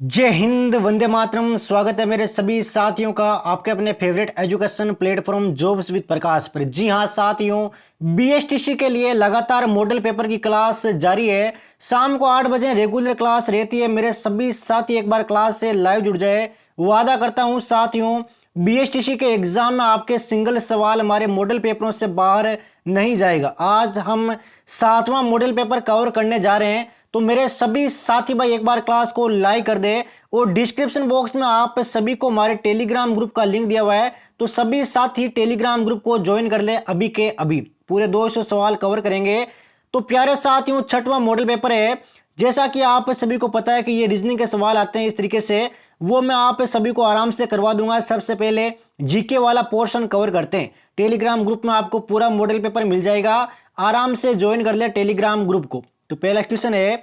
जय हिंद, वंदे मातरम। स्वागत है मेरे सभी साथियों का आपके अपने favourite education platform jobs with Prakash पर। जी हां साथियों, बीएसटीसी के लिए लगातार मॉडल पेपर की क्लास जारी है। शाम को 8 बजे रेगुलर क्लास रहती है। मेरे सभी साथी एक बार क्लास से लाइव जुड़ जाए। वादा करता हूं साथियों, बीएसटीसी के एग्जाम में आपके सिंगल सवाल हमारे मॉडल पेपरों से बाहर नहीं जाएगा। आज हम 7वां मॉडल पेपर कवर करने जा रहे हैं, तो मेरे सभी साथी भाई एक बार क्लास को लाइक कर दे। और डिस्क्रिप्शन बॉक्स में आप सभी को हमारे टेलीग्राम ग्रुप का लिंक दिया हुआ है, तो सभी साथी टेलीग्राम ग्रुप को ज्वाइन कर ले अभी के अभी। पूरे 200 सवाल कवर करेंगे। तो प्यारे साथियों, 6वां मॉडल पेपर है। जैसा कि आप सभी को पता है कि ये रीजनिंग के सवाल आते हैं इस तरीके से, वो मैं आप सभी को आराम से करवा दूंगा। सबसे पहले जीके वाला पोर्शन कवर करते हैं। टेलीग्राम ग्रुप में आपको पूरा मॉडल पेपर मिल जाएगा, आराम से ज्वाइन कर ले टेलीग्राम ग्रुप को। तो पहला क्वेश्चन है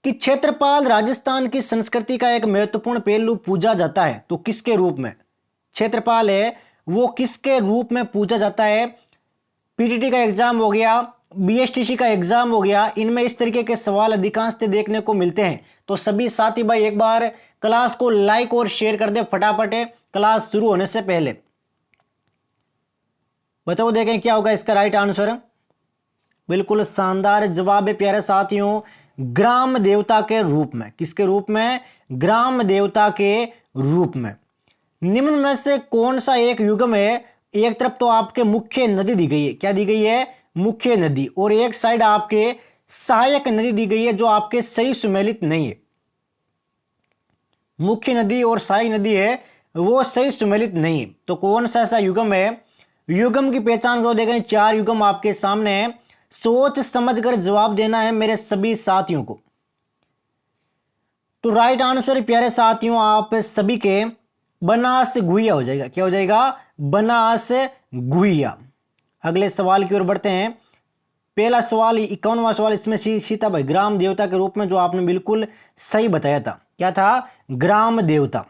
कि क्षेत्रपाल राजस्थान की संस्कृति का एक महत्वपूर्ण पहलू पूजा जाता है, तो किसके रूप में? क्षेत्रपाल है वो किसके रूप में पूजा जाता है? पीटीटी का एग्जाम हो गया, बीएसटीसी का एग्जाम हो गया, इनमें इस तरीके के सवाल अधिकांश देखने को मिलते हैं। तो सभी साथी भाई एक बार क्लास को लाइक और शेयर कर दे फटाफट क्लास शुरू होने से पहले। बताओ देखें क्या होगा इसका राइट आंसर। बिल्कुल शानदार जवाब है प्यारे साथियों, ग्राम देवता के रूप में। किसके रूप में? ग्राम देवता के रूप में। निम्न में से कौन सा एक युग्म है? एक तरफ तो आपके मुख्य नदी दी गई है, क्या दी गई है? मुख्य नदी। और एक साइड आपके सहायक नदी दी गई है जो आपके सही सुमेलित नहीं है। मुख्य नदी और सहायक नदी है वो सही सुमेलित नहीं है। तो कौन सा ऐसा युग्म है? युग्म की पहचान करो। देखें 4 युग्म आपके सामने है, सोच समझकर जवाब देना है मेरे सभी साथियों को। तो राइट आंसर प्यारे साथियों आप सभी के बनास गुहिया हो जाएगा। क्या हो जाएगा? बनास गुहिया। अगले सवाल की ओर बढ़ते हैं। पहला सवाल 51वां सवाल, इसमें सीता भाई ग्राम देवता के रूप में, जो आपने बिल्कुल सही बताया था। क्या था? ग्राम देवता।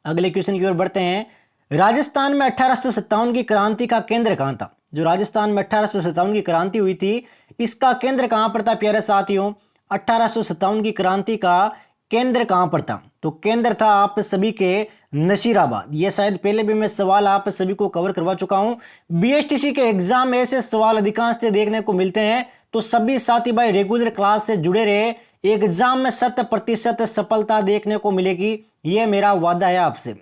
अगले क्वेश्चन की ओर बढ़ते हैं। राजस्थान में 1857 की क्रांति का केंद्र कहां था? जो राजस्थान में 1857 की क्रांति हुई थी, इसका केंद्र कहां पर था प्यारे साथियों? 1857 की क्रांति का केंद्र कहां पर था? तो केंद्र था आप सभी के नसीराबाद। ये शायद पहले भी मैं सवाल आप सभी को कवर करवा चुका हूं। बीएसटीसी के एग्जाम में ऐसे सवाल अधिकांश देखने को मिलते हैं, तो सभी साथी भाई रेगुलर क्लास से जुड़े रहे। एग्जाम में 100% सफलता देखने को मिलेगी, यह मेरा वादा है आपसे।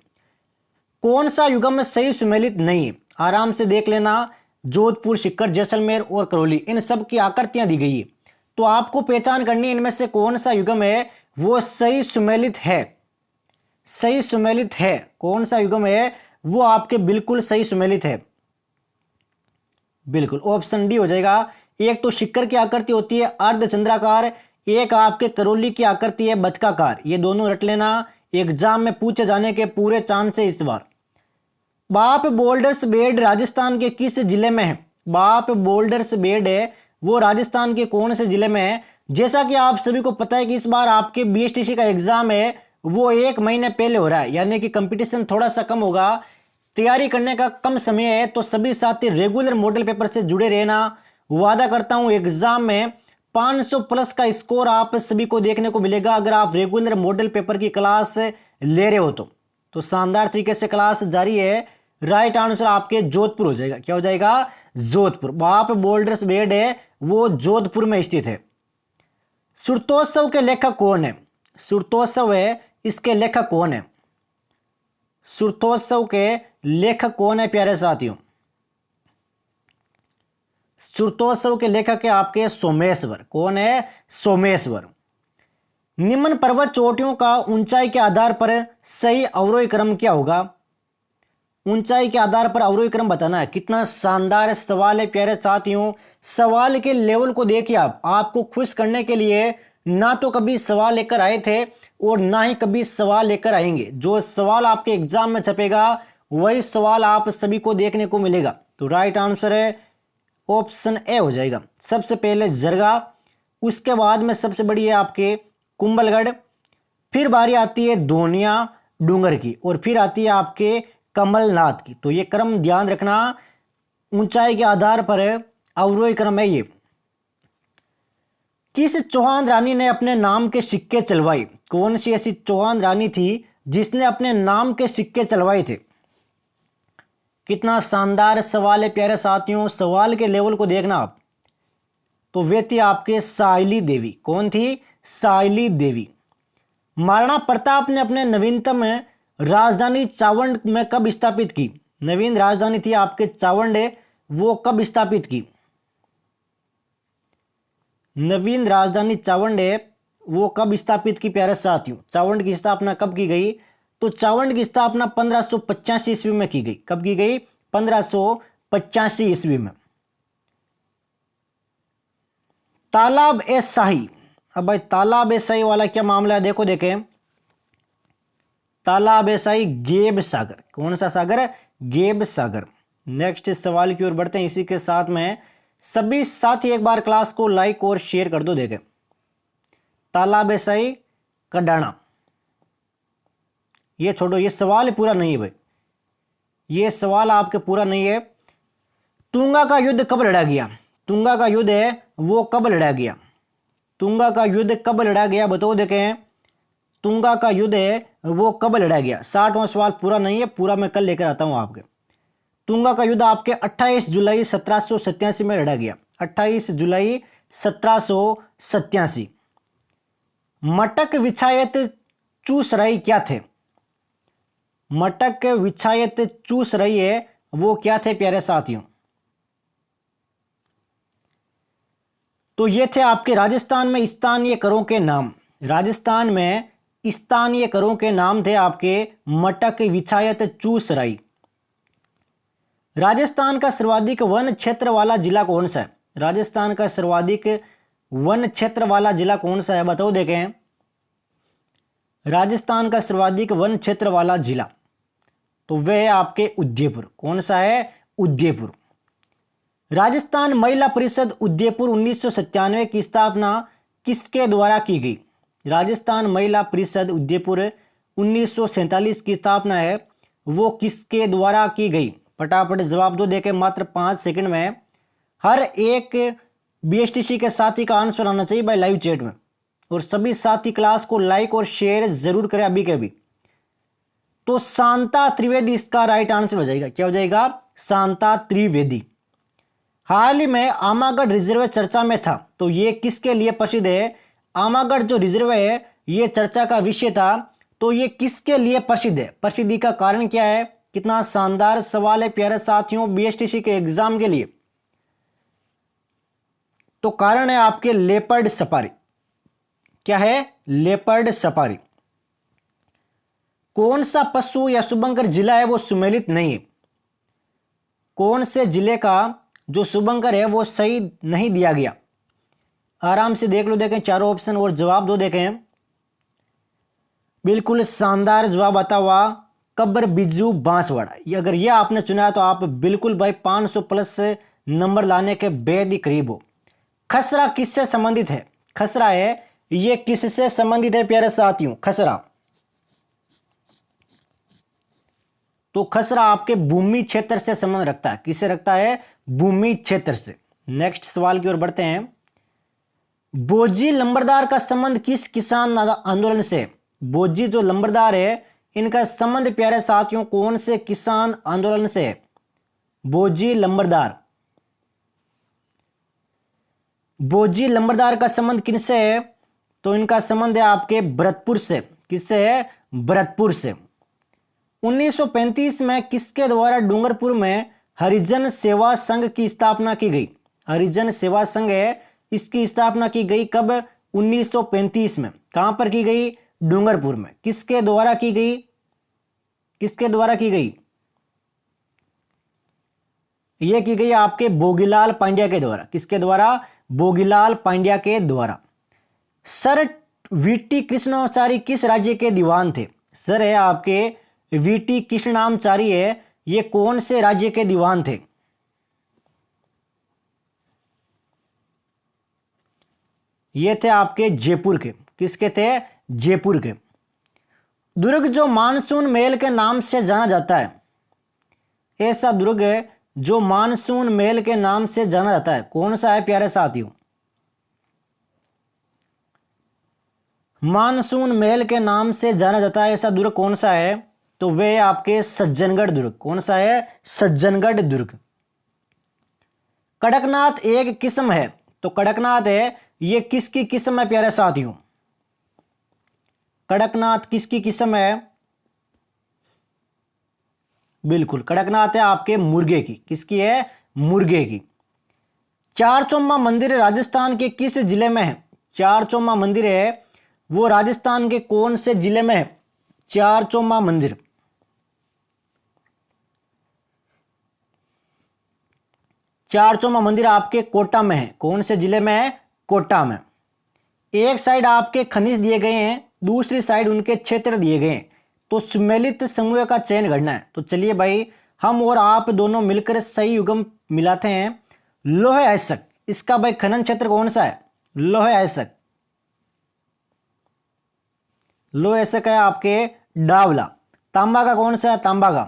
कौन सा युग्म में सही सुमेलित नहीं है? आराम से देख लेना। जोधपुर, सीकर, जैसलमेर और करौली, इन सब की आकृतियां दी गई है। तो आपको पहचान करनी है इनमें से कौन सा युग्म है वो सही सुमेलित है। सही सुमेलित है कौन सा युग्म है वो आपके बिल्कुल सही सुमेलित है। बिल्कुल ऑप्शन डी हो जाएगा। एक तो सीकर की आकृति होती है अर्धचंद्राकार, एक आपके करौली की आकृति है बतकाकार। ये दोनों रट लेना, एग्जाम में पूछे जाने के पूरे चांस है इस बार। बाप बोल्डर्स बेड राजस्थान के किस जिले में है? बाप बोल्डर्स बेड है वो राजस्थान के कौन से जिले में है? जैसा कि आप सभी को पता है कि इस बार आपके बीएसटीसी का एग्जाम है वो 1 महीने पहले हो रहा है, यानी कि कंपटीशन थोड़ा सा कम होगा, तैयारी करने का कम समय है। तो सभी साथी रेगुलर मॉडल पेपर से जुड़े रहना। वादा करता हूं एग्जाम में 500 प्लस का स्कोर आप सभी को देखने को मिलेगा अगर आप रेगुलर मॉडल पेपर की क्लास ले रहे हो तो शानदार तरीके से क्लास जारी है। राइट आंसर आपके जोधपुर हो जाएगा। क्या हो जाएगा? जोधपुर। वहां पे बोल्डर्स बेड है वो जोधपुर में स्थित है। सुरतोत्सव के लेखक कौन है? सुरतोत्सव है इसके लेखक कौन है? सुरतोत्सव के लेखक कौन है प्यारे साथियों? सुरतोत्सव के लेखक है आपके सोमेश्वर। कौन है? सोमेश्वर। निम्न पर्वत चोटियों का ऊंचाई के आधार पर सही अवरोही क्रम क्या होगा? ऊंचाई के आधार पर अवरोही क्रम बताना है। कितना शानदार सवाल है प्यारे साथियों। सवाल के लेवल को देखिए आप। आपको खुश करने के लिए ना तो कभी सवाल लेकर आए थे और ना ही कभी सवाल लेकर आएंगे। जो सवाल आपके एग्जाम में छपेगा वही सवाल आप सभी को देखने को मिलेगा। तो राइट आंसर है ऑप्शन ए हो जाएगा। सबसे पहले जरगा, उसके बाद में सबसे बड़ी है आपके कुंभलगढ़, फिर बारी आती है धोनिया डूंगर की, और फिर आती है आपके कमलनाथ की। तो ये क्रम ध्यान रखना, ऊंचाई के आधार पर अवरोही क्रम है ये। किस चौहान रानी ने अपने नाम के सिक्के चलवाए? कौन सी ऐसी चौहान रानी थी जिसने अपने नाम के सिक्के चलवाए थे? कितना शानदार सवाल है प्यारे साथियों, सवाल के लेवल को देखना आप। तो वे थी आपके सायली देवी। कौन थी? सायली देवी। महाराणा प्रताप ने अपने नवीनतम राजधानी चावंड में कब स्थापित की? नवीन राजधानी थी आपके चावंड, वो कब स्थापित की? नवीन राजधानी चावंड वो कब स्थापित की प्यारे साथियों? चावंड की स्थापना कब की गई? तो चावंड की स्थापना 1585 ईस्वी में की गई। कब की गई? 1585 ईस्वी में। तालाब ए शाही। अब भाई तालाब ए शाही वाला क्या मामला है, देखो देखें। तालाब ए शाही गेब सागर। कौन सा सागर है? गेब सागर। नेक्स्ट सवाल की ओर बढ़ते हैं। इसी के साथ में सभी साथी एक बार क्लास को लाइक और शेयर कर दो। देखें, तालाब ए शाही कडाना। ये छोड़ो, ये सवाल पूरा नहीं है भाई, ये सवाल आपके पूरा नहीं है। तुंगा का युद्ध कब लड़ा गया? तुंगा का युद्ध है वो कब लड़ा गया? तुंगा का युद्ध कब लड़ा गया बताओ। देखें, तुंगा का युद्ध है वो कब लड़ा गया? 60वां सवाल पूरा नहीं है, पूरा मैं कल लेकर आता हूं आपके। तुंगा का युद्ध आपके 28 जुलाई 1787 में लड़ा गया। 28 जुलाई 1787। मटक विछायत चूस रही क्या थे? मटक विछायत चूस रही है वो क्या थे प्यारे साथियों? तो ये थे आपके राजस्थान में स्थानीय करों के नाम। राजस्थान में स्थानीय करों के नाम थे आपके मटक विछायत चूस रही। राजस्थान का सर्वाधिक वन क्षेत्र वाला जिला कौन सा है? राजस्थान का सर्वाधिक वन क्षेत्र वाला जिला कौन सा है बताओ। देखें, राजस्थान का सर्वाधिक वन क्षेत्र वाला जिला तो वह है आपके उदयपुर। कौन सा है? उदयपुर। राजस्थान महिला परिषद उदयपुर 1997 की स्थापना किसके द्वारा की गई? राजस्थान महिला परिषद उदयपुर 1947 की स्थापना है वो किसके द्वारा की गई? फटाफट जवाब दो। देके मात्र 5 सेकंड में। हर एक बीएसटीसी के साथी का आंसर आना चाहिए भाई लाइव चैट में, और सभी साथी क्लास को लाइक और शेयर जरूर करें अभी के अभी। तो शांता त्रिवेदी इसका राइट आंसर हो जाएगा। क्या हो जाएगा? शांता त्रिवेदी। हाल ही में आमागढ़ रिजर्व चर्चा में था तो ये किसके लिए प्रसिद्ध है? आमागढ़ जो रिजर्व है ये चर्चा का विषय था, तो ये किसके लिए प्रसिद्ध है? प्रसिद्धि का कारण क्या है? कितना शानदार सवाल है प्यारे साथियों बीएसटीसी के एग्जाम के लिए। तो कारण है आपके लेपर्ड सफारी। क्या है? Leopard safari. कौन सा पशु या शुभंकर जिला है वो सुमेलित नहीं है? कौन से जिले का जो शुभंकर है वो सही नहीं दिया गया? आराम से देख लो। देखें चारों ऑप्शन और जवाब दो। देखें, बिल्कुल शानदार जवाब आता हुआ कब्र बिज्जू बांसवाड़ा। ये अगर ये आपने चुना तो आप बिल्कुल भाई 500 प्लस नंबर लाने के बेहद ही करीब हो। खसरा किससे संबंधित है? खसरा है ये किससे संबंधित है प्यारे साथियों? खसरा तो खसरा आपके भूमि क्षेत्र से संबंध रखता है। किससे रखता है? भूमि क्षेत्र से। नेक्स्ट सवाल की ओर बढ़ते हैं। बोजी लंबरदार का संबंध किस किसान आंदोलन से? बोजी जो लंबरदार है इनका संबंध प्यारे साथियों कौन से किसान आंदोलन से है? बोजी लंबरदार। बोजी लंबरदार का संबंध किनसे है? तो इनका संबंध है आपके भरतपुर से। किससे है? भरतपुर से। 1935 में किसके द्वारा डूंगरपुर में हरिजन सेवा संघ की स्थापना की गई? हरिजन सेवा संघ है इसकी स्थापना की गई कब? 1935 में। कहां पर की गई? डूंगरपुर में। किसके द्वारा की गई? किसके द्वारा की गई? यह की गई आपके भोगीलाल पांड्या के द्वारा। किसके द्वारा? भोगीलाल पांड्या के द्वारा। सर वीटी कृष्णाचारी किस राज्य के दीवान थे? सर है आपके वीटी कृष्णाचारी है ये कौन से राज्य के दीवान थे? ये थे आपके जयपुर के। किसके थे? जयपुर के। दुर्ग जो मानसून महल के नाम से जाना जाता है, ऐसा दुर्ग है जो मानसून महल के नाम से जाना जाता है कौन सा है प्यारे साथियों? मानसून महल के नाम से जाना जाता है ऐसा दुर्ग कौन सा है? तो वे आपके सज्जनगढ़ दुर्ग। कौन सा है? सज्जनगढ़ दुर्ग। कड़कनाथ एक किस्म है, तो कड़कनाथ है ये किसकी किस्म है प्यारे साथियों? कड़कनाथ किसकी किस्म है? बिल्कुल कड़कनाथ है आपके मुर्गे की। किसकी है? मुर्गे की। चारचौमा मंदिर राजस्थान के किस जिले में है? चारचौमा मंदिर है वो राजस्थान के कौन से जिले में है? चारचौमा मंदिर। चारचौमा मंदिर आपके कोटा में है। कौन से जिले में है? कोटा में। एक साइड आपके खनिज दिए गए हैं, दूसरी साइड उनके क्षेत्र दिए गए हैं, तो सुमेलित समूह का चयन करना है। तो चलिए भाई हम और आप दोनों मिलकर सही युग्म मिलाते हैं। लोह अयस्क, इसका भाई खनन क्षेत्र कौन सा है? लोह अयस्क। लोह अयस्क है आपके डावला। तांबा का कौन सा है? तांबा का।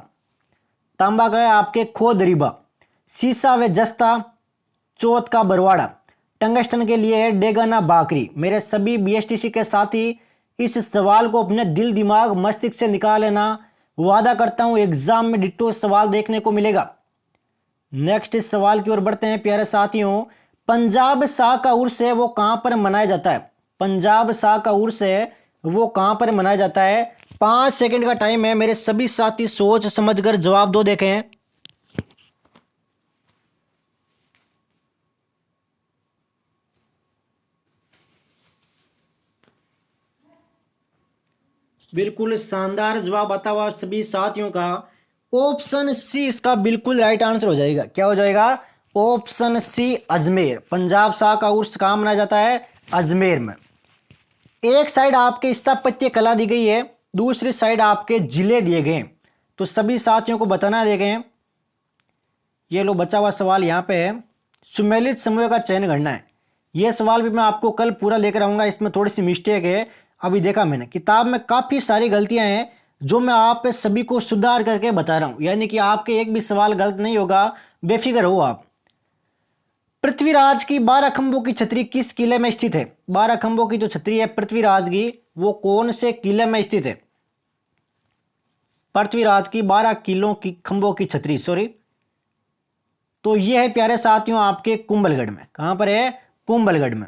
तांबा का है आपके खोदरीबा। सीसा व जस्ता, चौथ का बरवाड़ा। टंगस्टन के लिए है डेगाना बाकरी। मेरे सभी बीएसटीसी के साथी इस सवाल को अपने दिल दिमाग मस्तिष्क से निकाल लेना। वादा करता हूं एग्जाम में डिट्टो सवाल देखने को मिलेगा। नेक्स्ट इस सवाल की ओर बढ़ते हैं प्यारे साथियों। पंजाब शाह का उर्स है वो कहां पर मनाया जाता है? पंजाब शाह का उर्स है वो कहां पर मनाया जाता है? 5 सेकंड का टाइम है, मेरे सभी साथी सोच समझकर जवाब दो। देखें बिल्कुल शानदार जवाब आता हुआ सभी साथियों का। ऑप्शन सी इसका बिल्कुल राइट आंसर हो जाएगा। क्या हो जाएगा? Option C Ajmer. पंजाब शाह का उर्स कहां मनाया जाता है? अजमेर में। एक साइड आपके स्थापत्य कला दी गई है, दूसरी साइड आपके जिले दिए गए हैं, तो सभी साथियों को बताना दे गए। ये लो बचा हुआ सवाल यहाँ पे है, सुमेलित समूह का चयन करना है। ये सवाल भी मैं आपको कल पूरा लेकर आऊंगा, इसमें थोड़ी सी मिस्टेक है। अभी देखा मैंने किताब में काफ़ी सारी गलतियां हैं जो मैं आप सभी को सुधार करके बता रहा हूं, यानी कि आपके एक भी सवाल गलत नहीं होगा, बेफिक्र हो आप। पृथ्वीराज की 12 खंभों की छतरी किस किले में स्थित है? 12 खंभों की जो छतरी है पृथ्वीराज की वो कौन से किले में स्थित है? पृथ्वीराज की 12 किलों की खंभों की छतरी, सॉरी, तो ये है प्यारे साथियों आपके कुंभलगढ़ में। कहां पर है? कुंभलगढ़ में।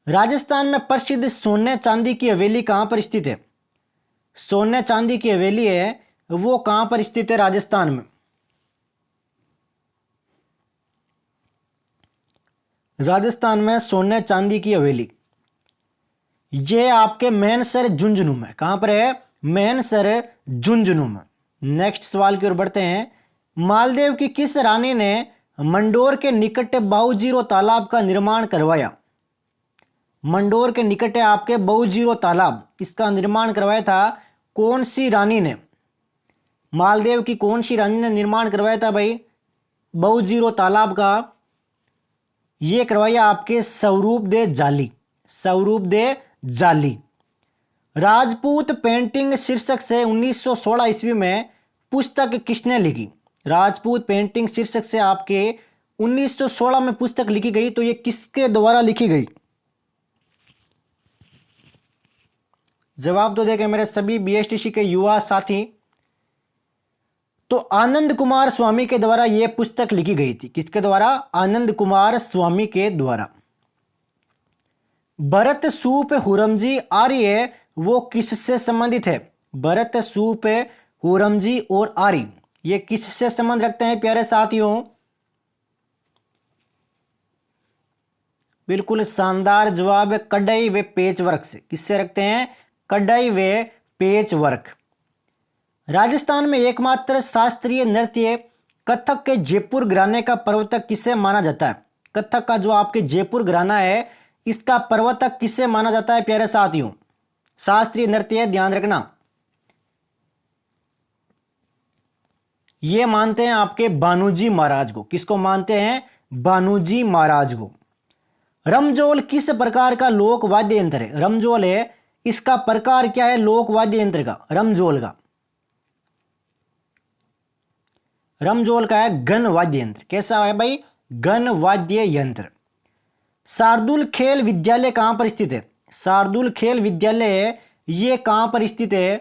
राजस्थान में प्रसिद्ध सोने चांदी की हवेली कहां पर स्थित है? सोने चांदी की हवेली है वो कहां पर स्थित है राजस्थान में? राजस्थान में सोने चांदी की हवेली ये आपके मैनसर झुंझुनू में। कहां पर है? मैनसर झुंझुनू में। नेक्स्ट सवाल की ओर बढ़ते हैं। मालदेव की किस रानी ने मंडोर के निकट बाऊजीरो तालाब का निर्माण करवाया? मंडोर के निकट है आपके बाऊजीरो तालाब, इसका निर्माण करवाया था कौन सी रानी ने? मालदेव की कौन सी रानी ने निर्माण करवाया था भाई बाऊजीरो तालाब का? ये करवाया आपके स्वरूप दे जाली। स्वरूप दे जाली। राजपूत पेंटिंग शीर्षक से 1916 ईस्वी में पुस्तक किसने लिखी? राजपूत पेंटिंग शीर्षक से आपके 1916 में पुस्तक लिखी गई, तो ये किसके द्वारा लिखी गई? जवाब तो देखें मेरे सभी बीएसटीसी के युवा साथी। तो आनंद कुमार स्वामी के द्वारा यह पुस्तक लिखी गई थी। किसके द्वारा? आनंद कुमार स्वामी के द्वारा। भरत सूप हुरमजी आर्य वो किससे संबंधित है? भरत सूप हुरमजी और आर्य ये किससे संबंध रखते हैं प्यारे साथियों? बिल्कुल शानदार जवाब है, कढ़ाई व पेच वर्क से। किससे रखते हैं? कढ़ाई व पेच वर्क। राजस्थान में एकमात्र शास्त्रीय नृत्य कथक के जयपुर घराने का प्रवर्तक किसे माना जाता है? कथक का जो आपके जयपुर घराना है इसका प्रवर्तक किसे माना जाता है प्यारे साथियों? शास्त्रीय नृत्य, ध्यान रखना, ये मानते हैं आपके बानूजी महाराज को। किसको मानते हैं? बानूजी महाराज को। रमजोल किस प्रकार का लोक वाद्य यंत्र है? रमजोल है, इसका प्रकार क्या है लोक वाद्य यंत्र का? रमजोल का, रमजोल का है घन वाद्य यंत्र। कैसा है भाई? घन वाद्य यंत्र। शार्दुल खेल विद्यालय कहां पर स्थित है? शार्दुल खेल विद्यालय ये कहां पर स्थित है?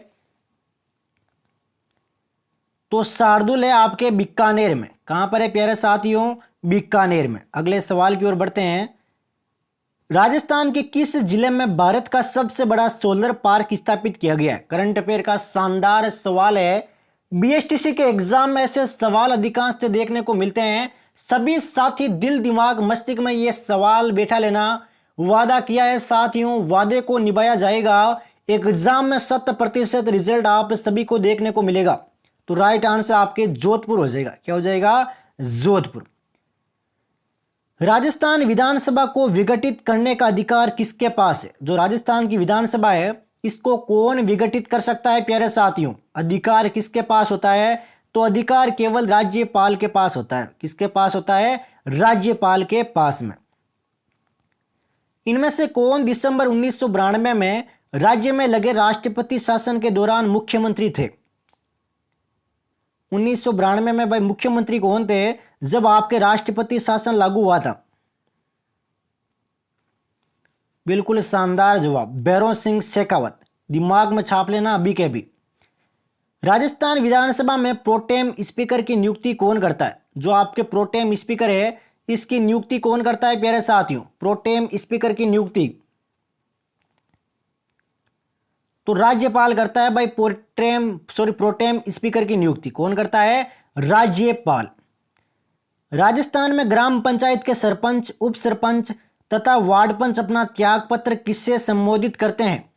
तो शार्दुल है आपके बीकानेर में। कहां पर है प्यारे साथियों? बीकानेर में। अगले सवाल की ओर बढ़ते हैं। राजस्थान के किस जिले में भारत का सबसे बड़ा सोलर पार्क स्थापित किया गया है? करंट अफेयर का शानदार सवाल है। बीएसटीसी के एग्जाम में ऐसे सवाल अधिकांश देखने को मिलते हैं। सभी साथी दिल दिमाग मस्तिष्क में ये सवाल बैठा लेना। वादा किया है साथियों, वादे को निभाया जाएगा। एग्जाम में 100% रिजल्ट आप सभी को देखने को मिलेगा। तो राइट आंसर आपके जोधपुर हो जाएगा। क्या हो जाएगा? जोधपुर। राजस्थान विधानसभा को विघटित करने का अधिकार किसके पास है? जो राजस्थान की विधानसभा है इसको कौन विघटित कर सकता है प्यारे साथियों? अधिकार किसके पास होता है? तो अधिकार केवल राज्यपाल के पास होता है। किसके पास होता है? राज्यपाल के पास में। इनमें से कौन दिसंबर 1992 में राज्य में लगे राष्ट्रपति शासन के दौरान मुख्यमंत्री थे? 1992 में भाई मुख्यमंत्री कौन थे जब आपके राष्ट्रपति शासन लागू हुआ था? बिल्कुल शानदार जवाब, भैरों सिंह शेखावत। दिमाग में छाप लेना अभी के अभी। राजस्थान विधानसभा में प्रोटेम स्पीकर की नियुक्ति कौन करता है? जो आपके प्रोटेम स्पीकर है इसकी नियुक्ति कौन करता है प्यारे साथियों? प्रोटेम स्पीकर की नियुक्ति तो राज्यपाल करता है भाई। प्रोटेम स्पीकर की नियुक्ति कौन करता है? राज्यपाल। राजस्थान में ग्राम पंचायत के सरपंच, उप सरपंच तथा वार्ड पंच अपना त्याग पत्र किससे संबोधित करते हैं?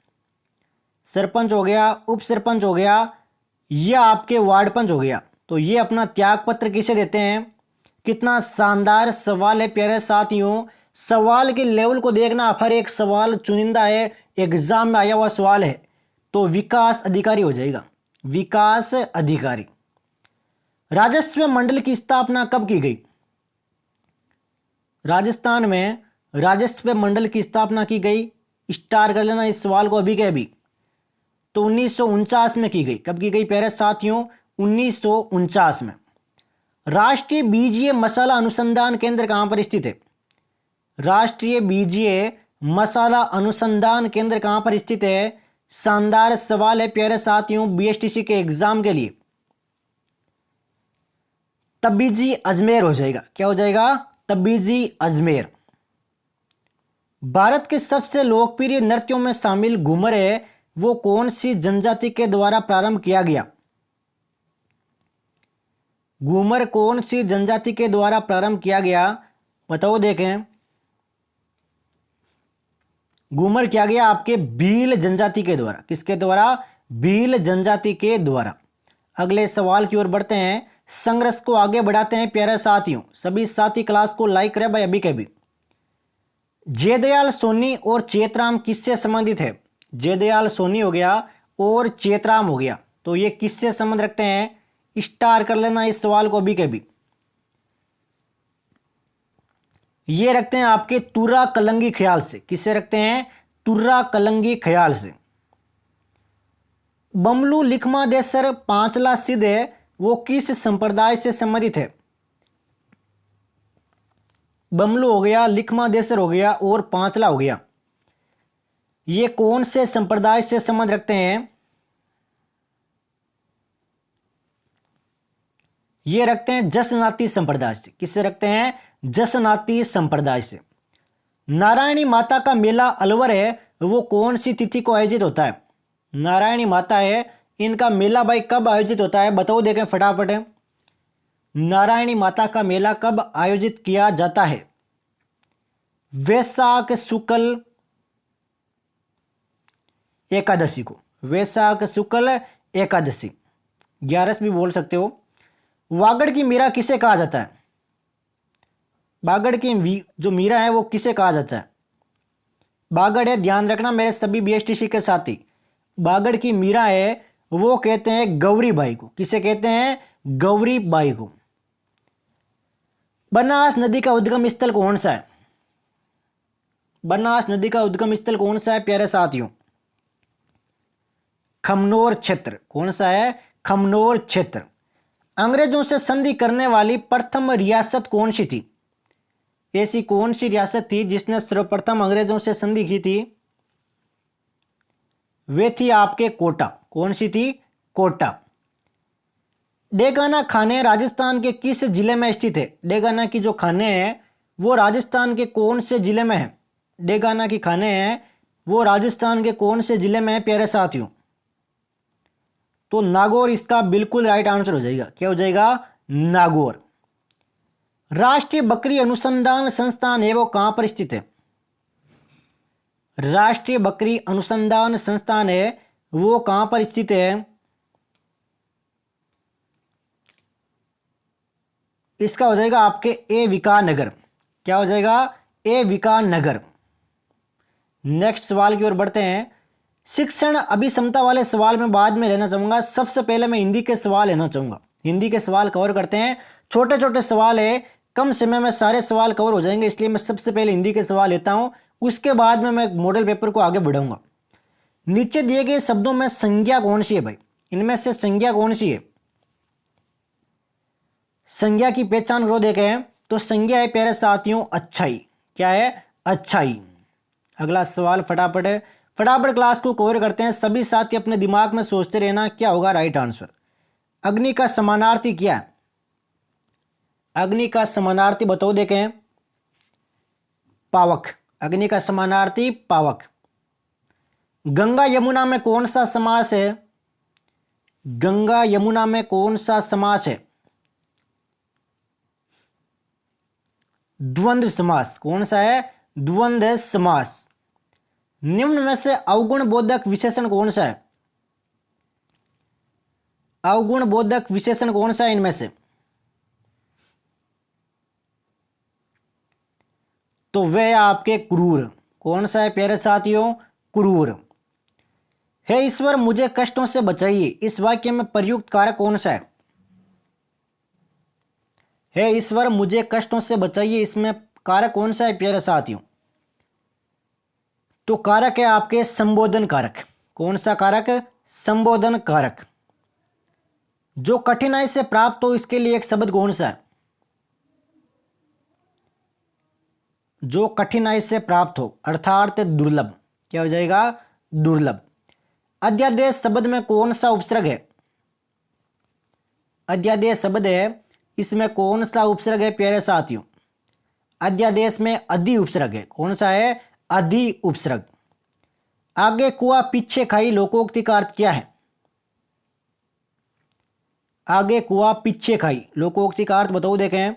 सरपंच हो गया, उप सरपंच हो गया या आपके वार्ड पंच हो गया, तो ये अपना त्याग पत्र किसे देते हैं? कितना शानदार सवाल है प्यारे साथियों। सवाल के लेवल को देखना, हर एक सवाल चुनिंदा है, एग्जाम में आया हुआ सवाल है। तो विकास अधिकारी हो जाएगा, विकास अधिकारी। राजस्व मंडल की स्थापना कब की गई? राजस्थान में राजस्व मंडल की स्थापना की गई, स्टार कर लेना इस सवाल को अभी के अभी। तो 1949 में की गई। कब की गई प्यारे साथियों? 1949 में। राष्ट्रीय बीजीय मसाला अनुसंधान केंद्र कहां पर स्थित है? राष्ट्रीय बीजीय मसाला अनुसंधान केंद्र कहां पर स्थित है? शानदार सवाल है प्यारे साथियों बीएसटीसी के एग्जाम के लिए। तबीजी अजमेर हो जाएगा। क्या हो जाएगा? तबीजी अजमेर। भारत के सबसे लोकप्रिय नृत्यों में शामिल घूमर है वो कौन सी जनजाति के द्वारा प्रारंभ किया गया? घूमर कौन सी जनजाति के द्वारा प्रारंभ किया गया? बताओ देखें। घूमर किया गया आपके भील जनजाति के द्वारा। किसके द्वारा? भील जनजाति के द्वारा। अगले सवाल की ओर बढ़ते हैं। संघर्ष को आगे बढ़ाते हैं प्यारे साथियों। सभी साथी क्लास को लाइक करें भाई अभी के भी। जयदयाल सोनी और चेतराम किससे संबंधित है? जयदयाल सोनी हो गया और चेतराम हो गया, तो ये किससे संबंध रखते हैं? स्टार कर लेना इस सवाल को अभी के भी। ये रखते हैं आपके तुर्रा कलंगी ख्याल से। किससे रखते हैं? तुर्रा कलंगी ख्याल से। बमलू लिखमादेसर पांचला सिद्ध है वो किस संप्रदाय से संबंधित है? बमलू हो गया, लिखमादेसर हो गया और पांचला हो गया, ये कौन से संप्रदाय से संबंध रखते हैं? ये रखते हैं जसनाती संप्रदाय से। किससे रखते हैं? जसनाती संप्रदाय से। नारायणी माता का मेला अलवर है वो कौन सी तिथि को आयोजित होता है? नारायणी माता है, इनका मेला भाई कब आयोजित होता है? बताओ देखें फटाफट। नारायणी माता का मेला कब आयोजित किया जाता है? वैशाख शुक्ल एकादशी को। वैशाख शुक्ल एकादशी, 11 भी बोल सकते हो। वागड़ की मीरा किसे कहा जाता है? बागड़ की जो मीरा है वो किसे कहा जाता है? बागड़ है, ध्यान रखना मेरे सभी बीएसटीसी के साथी। बागड़ की मीरा है वो कहते हैं गौरी बाई को। किसे कहते हैं? गौरी बाई को। बनास नदी का उद्गम स्थल कौन सा है? बनास नदी का उद्गम स्थल कौन सा है प्यारे साथियों? खमनोर क्षेत्र। कौन सा है? खमनोर क्षेत्र। अंग्रेजों से संधि करने वाली प्रथम रियासत कौन सी थी? ऐसी कौन सी रियासत थी जिसने सर्वप्रथम अंग्रेजों से संधि की थी? वे थी आपके कोटा। कौन सी थी? कोटा। डेगाना खाने राजस्थान के किस जिले में स्थित है? डेगाना की जो खाने हैं वो राजस्थान के कौन से जिले में है? डेगाना की खाने हैं वो राजस्थान के कौन से जिले में है प्यारे साथियों? तो नागौर इसका बिल्कुल राइट आंसर हो जाएगा। क्या हो जाएगा? नागौर। राष्ट्रीय बकरी अनुसंधान संस्थान है वो कहां पर स्थित है? राष्ट्रीय बकरी अनुसंधान संस्थान है वो कहां पर स्थित है? इसका हो जाएगा आपके ए विकासनगर। क्या हो जाएगा? ए विकासनगर। नेक्स्ट सवाल की ओर बढ़ते हैं। शिक्षण अभिक्षमता वाले सवाल में बाद में लेना चाहूंगा, सबसे पहले मैं हिंदी के सवाल लेना चाहूंगा। हिंदी के सवाल कवर करते हैं। छोटे छोटे सवाल है, कम समय में सारे सवाल कवर हो जाएंगे, इसलिए मैं सबसे पहले हिंदी के सवाल लेता हूं, उसके बाद में मैं मॉडल पेपर को आगे बढ़ाऊंगा। नीचे दिए गए शब्दों में संज्ञा कौन सी है भाई? इनमें से संज्ञा कौन सी है? संज्ञा की पहचान करो। देखें तो संज्ञा है प्यारे साथियों अच्छाई। क्या है? अच्छाई। अगला सवाल फटाफट है, फटाफट क्लास को कवर करते हैं। सभी साथी अपने दिमाग में सोचते रहना क्या होगा राइट आंसर। अग्नि का समानार्थी क्या है? अग्नि का समानार्थी बताओ। देखें पावक। अग्नि का समानार्थी पावक। गंगा यमुना में कौन सा समास है? गंगा यमुना में कौन सा समास है? द्वंद्व समास। कौन सा है? द्वंद्व समास। निम्न में से अवगुण बोधक विशेषण कौन सा है? अवगुण बोधक विशेषण कौन सा है इनमें से? तो वह आपके क्रूर। कौन सा है प्यारे साथियों? क्रूर। हे ईश्वर मुझे कष्टों से बचाइए, इस वाक्य में प्रयुक्त कारक कौन सा है? हे ईश्वर मुझे कष्टों से बचाइए, इसमें कारक कौन सा है प्यारे साथियों? तो कारक है आपके संबोधन कारक। कौन सा कारक? संबोधन कारक। जो कठिनाई से प्राप्त हो इसके लिए एक शब्द कौन सा है? जो कठिनाई से प्राप्त हो अर्थात दुर्लभ। क्या हो जाएगा? दुर्लभ। अध्यादेश शब्द में कौन सा उपसर्ग है? अध्यादेश शब्द है, इसमें कौन सा उपसर्ग है प्यारे साथियों? अध्यादेश में अधि उपसर्ग है। कौन सा है? अधि उपसर्ग। आगे कुआ पीछे खाई लोकोक्ति का अर्थ क्या है? आगे कुआ पीछे खाई लोकोक्ति का अर्थ बताओ। देखें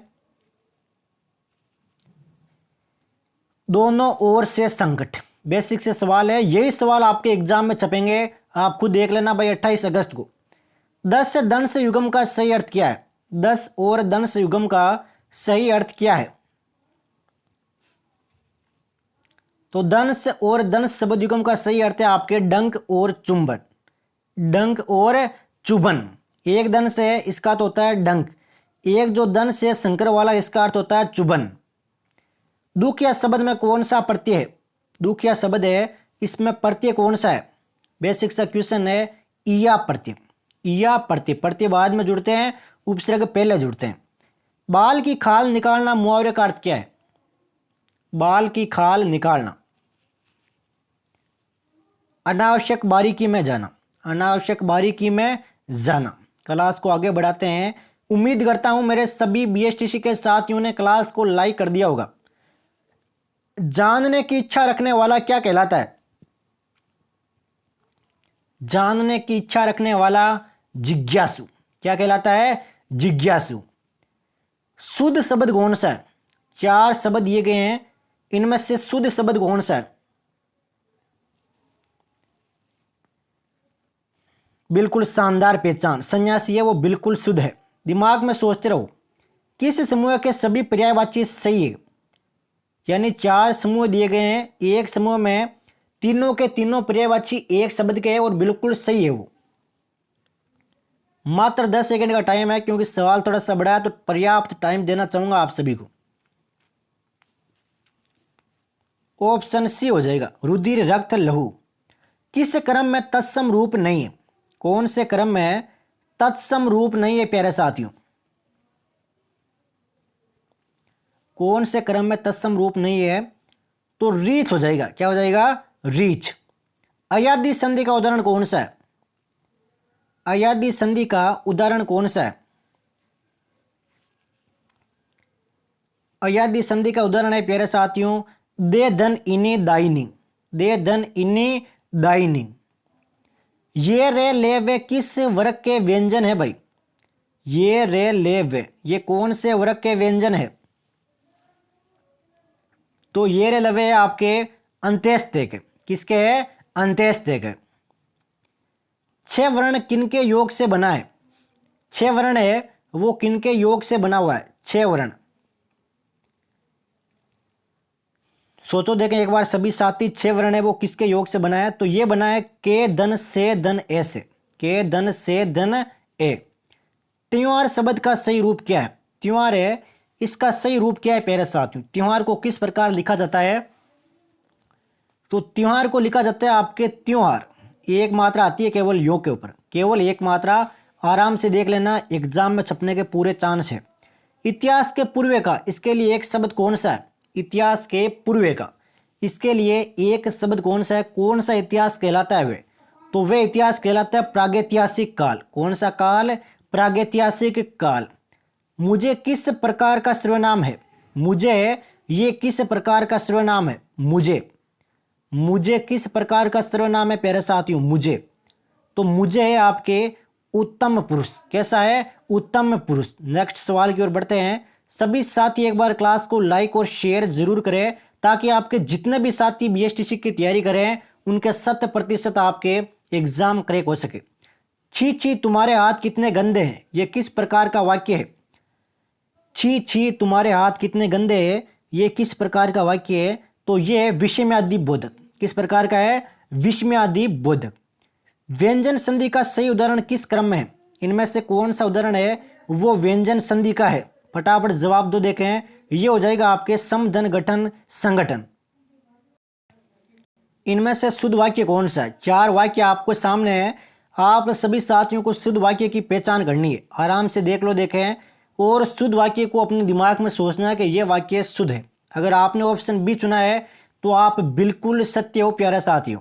दोनों ओर से संकट। बेसिक से सवाल है, यही सवाल आपके एग्जाम में छपेंगे, आप खुद देख लेना भाई 28 अगस्त को। 10 से दंश युग्म का सही अर्थ क्या है? 10 और दंश युग्म का सही अर्थ क्या है? तो दंश और दंश शब्द युग्म का सही अर्थ है आपके डंक और चुंबन। डंक और चुबन। एक दंश है इसका तो होता है डंक, एक जो दंश है संकर वाला इसका अर्थ होता है चुबन। दुखिया शब्द में कौन सा प्रत्यय है? दुखिया शब्द है इसमें प्रत्यय कौन सा है? बेसिक सा क्वेश्चन है। इया प्रत्यय। इया प्रत्यय। प्रत्यय बाद में जुड़ते हैं, उपसर्ग पहले जुड़ते हैं। बाल की खाल निकालना मुहावरे का अर्थ क्या है? बाल की खाल निकालना अनावश्यक बारीकी में जाना। अनावश्यक बारीकी में जाना। क्लास को आगे बढ़ाते हैं। उम्मीद करता हूं मेरे सभी बीएसटीसी के साथियों ने क्लास को लाइक कर दिया होगा। जानने की इच्छा रखने वाला क्या कहलाता है? जानने की इच्छा रखने वाला जिज्ञासु। क्या कहलाता है? जिज्ञासु। शुद्ध शब्द कौन सा है? 4 शब्द दिए गए हैं, इनमें से शुद्ध शब्द कौन सा है? बिल्कुल शानदार पहचान। सन्यासी है वो बिल्कुल शुद्ध है। दिमाग में सोचते रहो किस समूह के सभी पर्यायवाची सही है। यानी 4 समूह दिए गए हैं, एक समूह में तीनों के तीनों पर्यायवाची एक शब्द के हैं और बिल्कुल सही है वो। मात्र 10 सेकंड का टाइम है क्योंकि सवाल थोड़ा सा बड़ा है तो पर्याप्त टाइम देना चाहूंगा आप सभी को। ऑप्शन सी हो जाएगा रुधिर रक्त लहू। किस क्रम में तत्सम रूप नहीं है? कौन से क्रम में तत्सम रूप नहीं है प्यारे साथियों? कौन से क्रम में तत्सम रूप नहीं है? तो रीच हो जाएगा। क्या हो जाएगा? रीच। अयादी संधि का उदाहरण कौन सा है? अयादी संधि का उदाहरण कौन सा है? अयादी संधि का उदाहरण है प्यारे साथियों, दे धन इन्हें दाइनी, दे धन इन्हें दाइनी। ये रे ले वे किस वर्ग के व्यंजन है भाई? ये रे ले वे ये कौन से वर्ग के व्यंजन है? तो ये रे लवे आपके अंत्येष्टे के, किसके है? अंत्येष्टे के। 6 वर्ण किनके योग से बना है? 6 वर्ण है वो किनके योग से बना हुआ है? 6 वर्ण सोचो देखें एक बार सभी साथी। 6 वर्ण है वो किसके योग से बना है? तो ये बना है के धन से धन ए से, के धन से धन ए। त्योहार शब्द का सही रूप क्या है? त्योहार है इसका सही रूप क्या है प्यारे साथियों? त्योहार को किस प्रकार लिखा जाता है? तो त्योहार को लिखा जाता है आपके त्योहार, एक मात्रा आती है केवल योग के ऊपर, केवल एक मात्रा। आराम से देख लेना, एग्जाम में छपने के पूरे चांस है। इतिहास के पूर्व का, इसके लिए एक शब्द कौन सा है? इतिहास के पूर्व का, इसके लिए एक शब्द कौन सा है? कौन सा इतिहास कहलाता है वे? तो वे इतिहास कहलाता है प्रागैतिहासिक काल। कौन सा काल? प्रागैतिहासिक काल। मुझे किस प्रकार का सर्वनाम है? मुझे ये किस प्रकार का सर्वनाम है? मुझे किस प्रकार का सर्वनाम है प्यारे साथियों? मुझे, तो मुझे है आपके उत्तम पुरुष। कैसा है? उत्तम पुरुष। नेक्स्ट सवाल की ओर बढ़ते हैं। सभी साथी एक बार क्लास को लाइक और शेयर जरूर करें ताकि आपके जितने भी साथी बीएसटीसी की तैयारी करें उनके 100% आपके एग्जाम क्रैक हो सके। छी छी तुम्हारे हाथ कितने गंदे हैं, ये किस प्रकार का वाक्य है? छी छी तुम्हारे हाथ कितने गंदे हैं, ये किस प्रकार का वाक्य है? तो ये है विषम्यादि बोधक। किस प्रकार का है? विषम्यादि बोधक। व्यंजन संधि का सही उदाहरण किस क्रम में है? इनमें से कौन सा उदाहरण है वो व्यंजन संधि का है? फटाफट जवाब दो। देखें, ये हो जाएगा आपके समधन गठन संगठन। इनमें से शुद्ध वाक्य कौन सा है? 4 वाक्य आपको सामने है, आप सभी साथियों को शुद्ध वाक्य की पहचान करनी है। आराम से देख लो, देखें, और शुद्ध वाक्य को अपने दिमाग में सोचना है कि यह वाक्य शुद्ध है। अगर आपने ऑप्शन बी चुना है तो आप बिल्कुल सत्य हो प्यारे साथियों।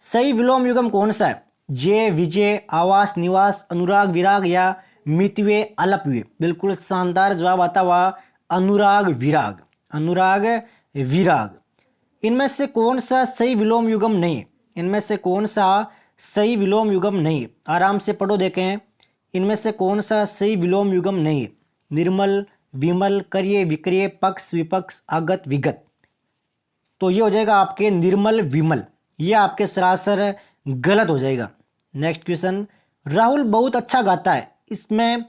सही विलोम युगम कौन सा है? जय, विजय, आवास, निवास, अनुराग, विराग या मितव्य, अलपव्य। बिल्कुल शानदार जवाब आता हुआ अनुराग विराग, अनुराग विराग। इनमें से कौन सा सही विलोम युगम नहीं है? इनमें से कौन सा सही विलोम युगम नहीं है? आराम से पढ़ो, देखें, इनमें से कौन सा सही विलोम युगम नहीं है? निर्मल, विमल, कर्य, विक्रय, पक्ष, विपक्ष, आगत, विगत। तो ये हो जाएगा आपके निर्मल विमल, ये आपके सरासर गलत हो जाएगा। नेक्स्ट क्वेश्चन, राहुल बहुत अच्छा गाता है, इसमें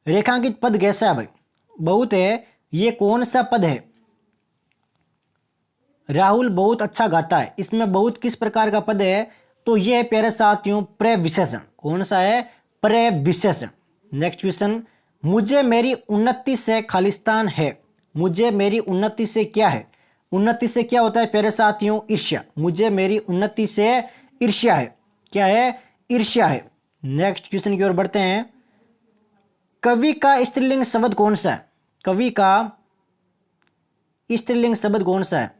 रेखांकित पद कैसा है भाई? बहुत है, ये कौन सा पद है? राहुल बहुत अच्छा गाता है, इसमें बहुत किस प्रकार का पद है? तो यह है प्यारे साथियों प्रविशेषण। कौन सा है? प्रविशेषण। नेक्स्ट क्वेश्चन, मुझे मेरी उन्नति से खालिस्तान है। मुझे मेरी उन्नति से क्या है? उन्नति से क्या होता है प्यारे साथियों? ईर्ष्या। मुझे मेरी उन्नति से ईर्ष्या है। क्या है? ईर्ष्या है। नेक्स्ट क्वेश्चन की ओर बढ़ते हैं। कवि का स्त्रीलिंग शब्द कौन सा है? कवि का स्त्रीलिंग शब्द कौन सा है?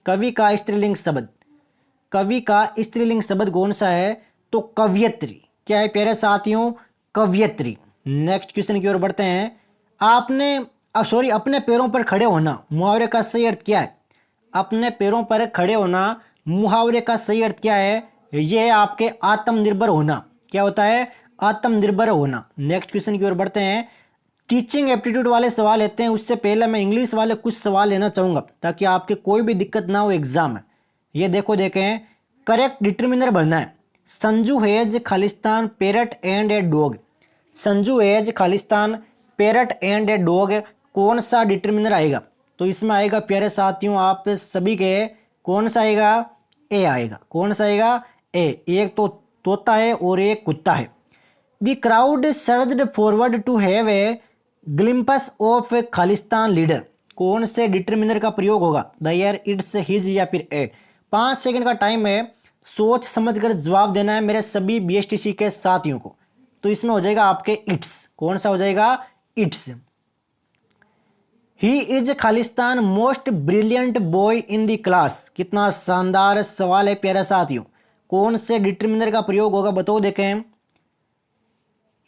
कवि का स्त्रीलिंग शब्द, कवि का स्त्रीलिंग शब्द कौन सा है? तो कवयित्री। क्या है प्यारे साथियों? कवयित्री। नेक्स्ट क्वेश्चन की ओर बढ़ते हैं। अपने पैरों पर खड़े होना मुहावरे का सही अर्थ क्या है? अपने पैरों पर खड़े होना मुहावरे का सही अर्थ क्या है? यह है आपके आत्मनिर्भर होना। क्या होता है? आत्मनिर्भर होना। नेक्स्ट क्वेश्चन की ओर बढ़ते हैं। टीचिंग एप्टीट्यूड वाले सवाल लेते हैं, उससे पहले मैं इंग्लिश वाले कुछ सवाल लेना चाहूंगा ताकि आपके कोई भी दिक्कत ना हो एग्जाम में। ये देखो, देखें, करेक्ट डिटर्मिनर भरना है। Sanju has Khalistan parrot and a dog. Sanju has Khalistan parrot and a dog, कौन सा डिटर्मिनर आएगा? तो इसमें आएगा प्यारे साथियों आप सभी के, कौन सा आएगा? ए आएगा। कौन सा आएगा? ए। एक तो तोता है और एक कुत्ता है। The crowd surged forward to have a glimpse of Khalistan leader, कौन से डिटर्मिनर का प्रयोग होगा? देयर, इट्स, हिज या फिर ए। 5 सेकंड का टाइम है, सोच समझकर जवाब देना है मेरे सभी बीएसटीसी के साथियों को। तो इसमें हो जाएगा आपके इट्स। कौन सा हो जाएगा? It's. He is Khalistan most brilliant boy in the class. कितना शानदार सवाल है प्यारे साथियों। कौन से डिटरमिनर का प्रयोग होगा बताओ देखें।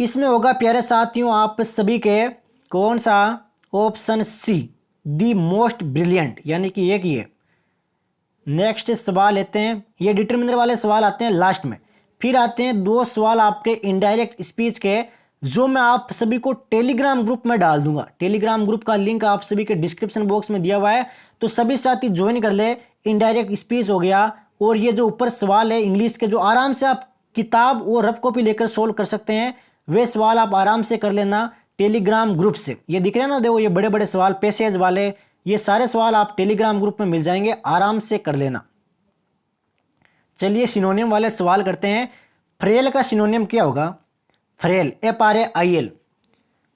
इसमें होगा प्यारे साथियों आप सभी के कौन सा, option C, the most brilliant, यानी कि एक ही है। नेक्स्ट सवाल लेते हैं, ये डिटरमिनर वाले सवाल आते हैं लास्ट में। फिर आते हैं दो सवाल आपके इनडायरेक्ट स्पीच के, जो मैं आप सभी को टेलीग्राम ग्रुप में डाल दूंगा। टेलीग्राम ग्रुप का लिंक आप सभी के डिस्क्रिप्शन बॉक्स में दिया हुआ है, तो सभी साथी ज्वाइन कर ले। इनडायरेक्ट स्पीच हो गया, और ये जो ऊपर सवाल है इंग्लिश के, जो आराम से आप किताब और रफ कॉपी लेकर सोल्व कर सकते हैं, वे सवाल आप आराम से कर लेना टेलीग्राम ग्रुप से। ये दिख रहे हैं ना, देखो ये बड़े बड़े सवाल पैसेज वाले, ये सारे सवाल आप टेलीग्राम ग्रुप में मिल जाएंगे, आराम से कर लेना। चलिए सिनोनियम वाले सवाल करते हैं। फ्रेल का सिनोनियम क्या होगा? Frail, FRAIL।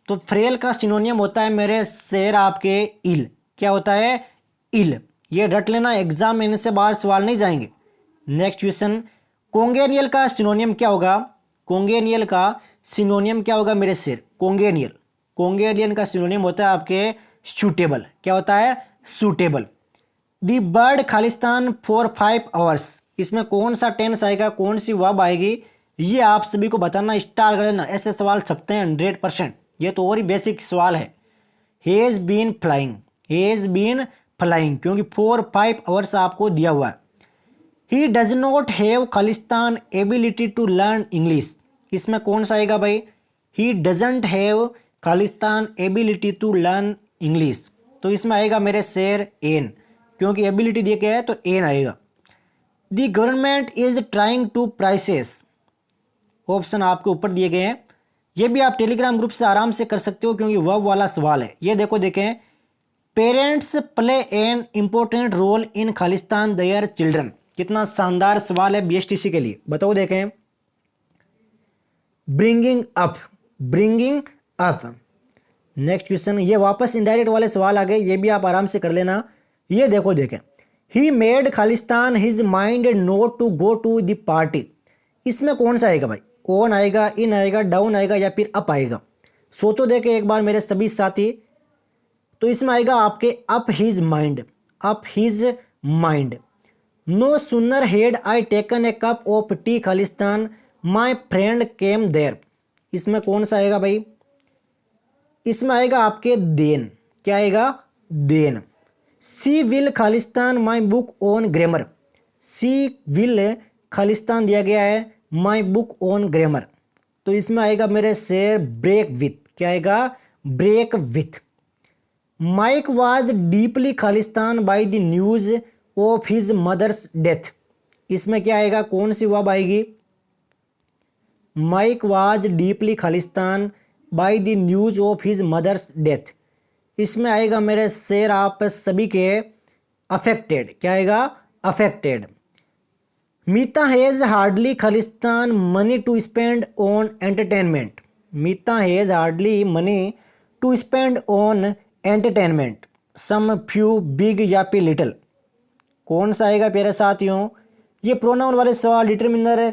तो फ्रेल का सिनोनियम होता है मेरे शेर आपके इल। क्या होता है? इल। ये रट लेना, एग्जाम में इनसे बाहर सवाल नहीं जाएंगे। नेक्स्ट क्वेश्चन, कोंगेनियल का सिनोनियम क्या होगा? कोंगेनियल का सिनोनियम क्या होगा मेरे शेर? कोंगेनियल, कोंगेनियल का सिनोनियम होता है आपके सूटेबल। क्या होता है? Suitable. The bird Khalistan for 5 hours, इसमें कौन सा टेंस आएगा, कौन सी वर्ब आएगी, ये आप सभी को बताना, स्टार कर देना। ऐसे सवाल छपते हैं 100%, ये तो और ही बेसिक सवाल है। Has been flying, has been flying, क्योंकि 4-5 आवर्स आपको दिया हुआ है। ही डज नॉट हैव खालिस्तान एबिलिटी टू लर्न इंग्लिश, इसमें कौन सा आएगा भाई? ही डजेंट हैव खालिस्तान एबिलिटी टू लर्न इंग्लिश, तो इसमें आएगा मेरे शेर एन, क्योंकि एबिलिटी दिया गया है तो एन आएगा। The government is trying to prices, option आपके ऊपर दिए गए हैं, ये भी आप टेलीग्राम ग्रुप से आराम से कर सकते हो, क्योंकि वर्ब वाला सवाल है। ये देखो देखें, parents play an important role in खालिस्तान देयर चिल्ड्रन, कितना शानदार सवाल है BSTC के लिए, बताओ देखें। Bringing up, bringing up. Next question, ये वापस इनडायरेक्ट वाले सवाल आ गए, ये भी आप आराम से कर लेना। ये देखो देखें, ही मेड खालिस्तान his mind not to go to the party, इसमें कौन सा आएगा भाई? ऑन आएगा, इन आएगा, डाउन आएगा, या फिर अप आएगा? सोचो देखे एक बार मेरे सभी साथी। तो इसमें आएगा आपके up his mind, up his mind. No sooner had I taken a cup of tea खालिस्तान माई फ्रेंड केम देयर, इसमें कौन सा आएगा भाई? इसमें आएगा आपके देन। क्या आएगा? देन। सी विल खालिस्तान my book on grammar, she will खालिस्तान दिया गया है माई बुक ऑन ग्रामर, तो इसमें आएगा मेरे शेर ब्रेक विथ। क्या आएगा? Break with. Mike was deeply खालिस्तान by the news of his mother's death, इसमें क्या आएगा, कौन सी वर्ब आएगी? माइक वाज डीपली खालिस्तान by the news of his mother's death, इसमें आएगा मेरे शेर आप सभी के अफेक्टेड। क्या आएगा? अफेक्टेड। मीता हैज हार्डली खालिस्तान money to spend on entertainment, Meeta has hardly money to spend on entertainment, some few big या फिर लिटिल, कौन सा आएगा प्यारे साथियों? ये प्रोनाउन वाले सवाल, डिटरमिनर,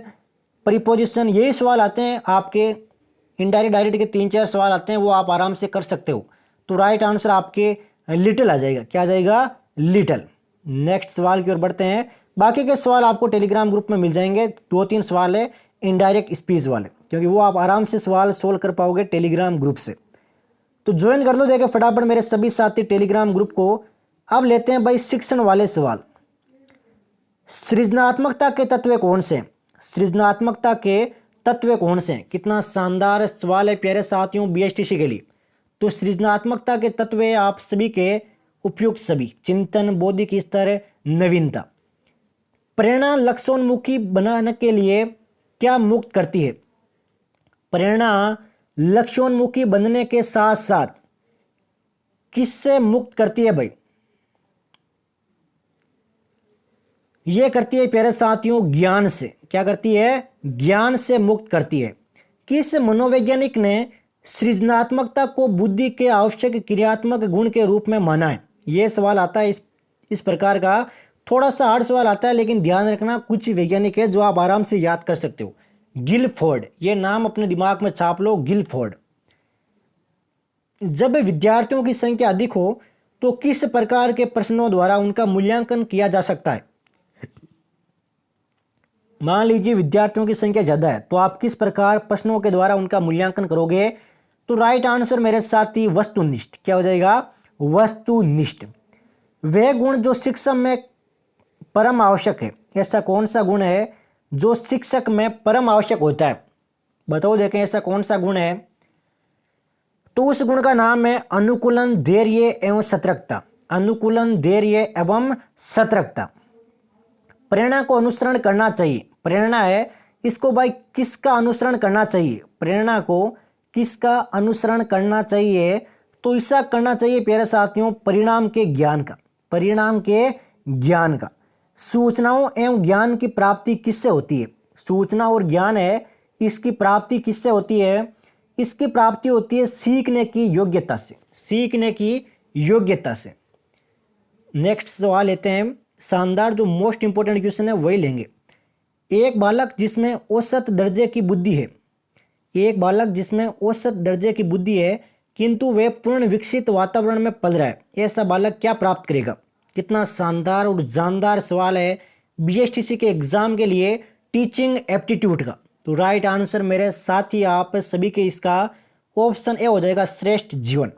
प्रीपोजिशन, यही सवाल आते हैं आपके इनडायरेक्ट डायरेक्ट के 3-4 सवाल आते हैं, वो आप आराम से कर सकते हो। तो राइट आंसर आपके लिटिल आ जाएगा। क्या आ जाएगा? लिटिल। नेक्स्ट सवाल की ओर बढ़ते हैं। बाकी के सवाल आपको टेलीग्राम ग्रुप में मिल जाएंगे, 2-3 सवाल है इनडायरेक्ट स्पीच वाले, क्योंकि वो आप आराम से सवाल सोल्व कर पाओगे टेलीग्राम ग्रुप से। तो ज्वाइन कर लो देखे फटाफट मेरे सभी साथी टेलीग्राम ग्रुप को। अब लेते हैं भाई शिक्षण वाले सवाल। सृजनात्मकता के तत्व कौन से? सृजनात्मकता के तत्व कौन से? कितना शानदार सवाल है प्यारे साथियों BSTC के लिए। तो सृजनात्मकता के तत्व आप सभी के उपयुक्त सभी, चिंतन, बौद्धिक स्तर, नवीनता। प्रेरणा लक्ष्योन्मुखी बनाने के लिए क्या मुक्त करती है? प्रेरणा लक्ष्योन्मुखी बनने के साथ साथ किससे मुक्त करती है भाई? ये करती है प्यारे साथियों ज्ञान से। क्या करती है? ज्ञान से मुक्त करती है। किस मनोवैज्ञानिक ने सृजनात्मकता को बुद्धि के आवश्यक क्रियात्मक गुण के रूप में माना है? ये सवाल आता है इस प्रकार का, थोड़ा सा हार्ड सवाल आता है, लेकिन ध्यान रखना कुछ वैज्ञानिक है जो आप आराम से याद कर सकते हो। गिलफोर्ड, ये नाम अपने दिमाग में छाप लो, गिलफोर्ड। जब विद्यार्थियों की संख्या अधिक हो तो किस प्रकार के प्रश्नों द्वारा उनका मूल्यांकन किया जा सकता है? मान लीजिए विद्यार्थियों की संख्या ज़्यादा है, तो आप किस प्रकार प्रश्नों के द्वारा उनका मूल्यांकन करोगे? तो राइट आंसर मेरे साथी वस्तुनिष्ठ। क्या हो जाएगा? वस्तुनिष्ठ। वह गुण जो शिक्षा में परम आवश्यक है, ऐसा कौन सा गुण है जो शिक्षक में परम आवश्यक होता है? बताओ, देखें ऐसा कौन सा गुण है? तो उस गुण का नाम है अनुकूलन, धैर्य एवं सतर्कता। अनुकूलन, धैर्य एवं सतर्कता। प्रेरणा को अनुसरण करना चाहिए। प्रेरणा है, इसको भाई किसका अनुसरण करना चाहिए? प्रेरणा को किसका अनुसरण करना चाहिए? तो ऐसा करना चाहिए प्यारे साथियों, परिणाम के ज्ञान का। परिणाम के ज्ञान का। सूचनाओं एवं ज्ञान की प्राप्ति किससे होती है? सूचना और ज्ञान है, इसकी प्राप्ति किससे होती है? इसकी प्राप्ति होती है सीखने की योग्यता से। सीखने की योग्यता से। नेक्स्ट सवाल लेते हैं। शानदार, जो मोस्ट इंपोर्टेंट क्वेश्चन है वही लेंगे। एक बालक जिसमें औसत दर्जे की बुद्धि है, एक बालक जिसमें औसत दर्जे की बुद्धि है किंतु वह पूर्ण विकसित वातावरण में पल रहा है, ऐसा बालक क्या प्राप्त करेगा? कितना शानदार और जानदार सवाल है बीएसटीसी के एग्जाम के लिए टीचिंग एप्टीट्यूड का। तो राइट आंसर मेरे साथ ही आप सभी के इसका ऑप्शन ए हो जाएगा, श्रेष्ठ जीवन।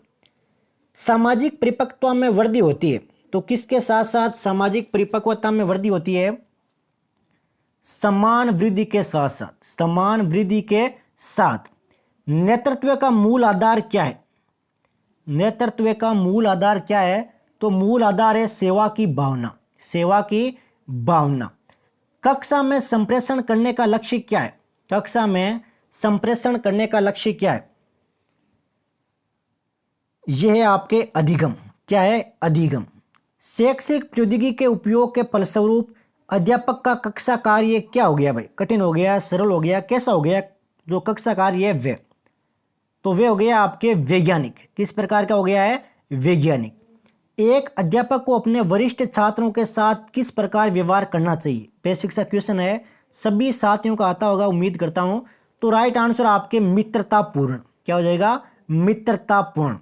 सामाजिक परिपक्वता में वृद्धि होती है, तो किसके साथ साथ सामाजिक परिपक्वता में वृद्धि होती है? समान वृद्धि के साथ साथ। समान वृद्धि के साथ। नेतृत्व का मूल आधार क्या है? नेतृत्व का मूल आधार क्या है? तो मूल आधार है सेवा की भावना। सेवा की भावना। कक्षा में संप्रेषण करने का लक्ष्य क्या है? कक्षा में संप्रेषण करने का लक्ष्य क्या है? यह है आपके अधिगम। क्या है? अधिगम। शैक्षिक प्रौद्योगिकी के उपयोग के फलस्वरूप अध्यापक का कक्षा कार्य क्या हो गया भाई? कठिन हो गया, सरल हो गया, कैसा हो गया? जो कक्षा कार्य है वे, तो वे हो गया आपके वैज्ञानिक। किस प्रकार का हो गया है? वैज्ञानिक। एक अध्यापक को अपने वरिष्ठ छात्रों के साथ किस प्रकार व्यवहार करना चाहिए? बेसिक सा क्वेश्चन है, सभी साथियों का आता होगा उम्मीद करता हूं। तो राइट आंसर आपके मित्रतापूर्ण। क्या हो जाएगा? मित्रतापूर्ण।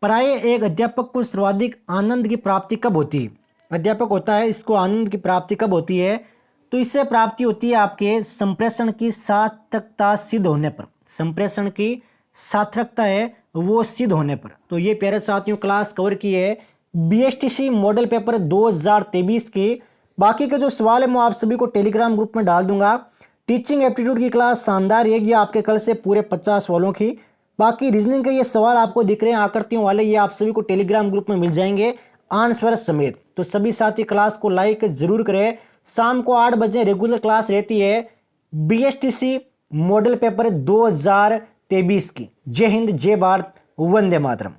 प्राय एक अध्यापक को सर्वाधिक आनंद की प्राप्ति कब होती है? अध्यापक होता है, इसको आनंद की प्राप्ति कब होती है? तो इससे प्राप्ति होती है आपके संप्रेषण की सार्थकता सिद्ध होने पर। संप्रेषण की सार्थकता है वो सिद्ध होने पर। तो ये प्यारे साथियों क्लास कवर की है बीएसटीसी मॉडल पेपर 2023 की। बाकी के जो सवाल है मैं आप सभी को टेलीग्राम ग्रुप में डाल दूंगा। टीचिंग एप्टीट्यूड की क्लास शानदार रहेगी आपके कल से पूरे 50 सवालों की। बाकी रीजनिंग के ये सवाल आपको दिख रहे हैं आकृतियों वाले, ये आप सभी को टेलीग्राम ग्रुप में मिल जाएंगे आंसर समेत। तो सभी साथी क्लास को लाइक जरूर करें। शाम को 8 बजे रेगुलर क्लास रहती है बीएसटीसी मॉडल पेपर 2023 की। जय हिंद, जय भारत, वंदे मातरम।